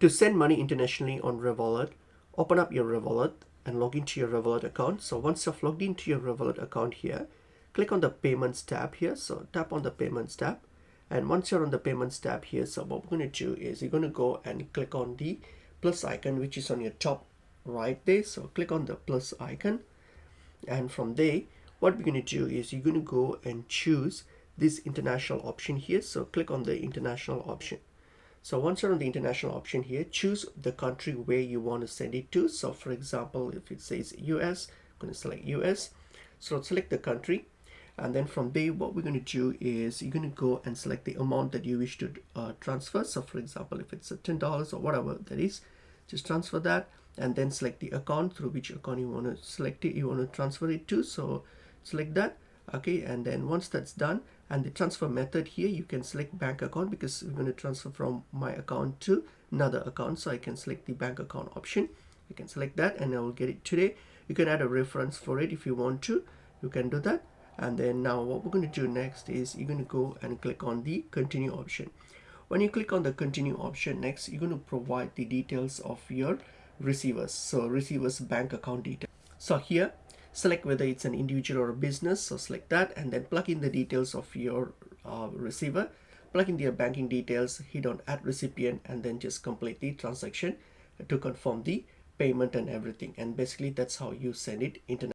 To send money internationally on Revolut, open up your Revolut and log into your Revolut account. So once you've logged into your Revolut account here, click on the Payments tab here. So tap on the Payments tab. And once you're on the Payments tab here, so what we're going to do is you're going to go and click on the plus icon, which is on your top right there. So click on the plus icon. And from there, what we're going to do is you're going to go and choose this international option here. So click on the international option. So once you're on the international option here, choose the country where you want to send it to. So for example, if it says US, I'm going to select US. So select the country. And then from there, what we're going to do is you're going to go and select the amount that you wish to transfer. So for example, if it's $10 or whatever that is, just transfer that and then select the account through which account you want to select it, you want to transfer it to. So select that. Okay, and then once that's done, and the transfer method here, you can select bank account because we're going to transfer from my account to another account. So I can select the bank account option. You can select that and I will get it today. You can add a reference for it if you want to. You can do that. And then now what we're going to do next is you're going to go and click on the continue option. When you click on the continue option, next you're going to provide the details of your receivers. So receivers bank account details. So here, select whether it's an individual or a business. So select that and then plug in the details of your receiver, plug in their banking details, hit on add recipient, and then just complete the transaction to confirm the payment and everything. And basically that's how you send it internationally.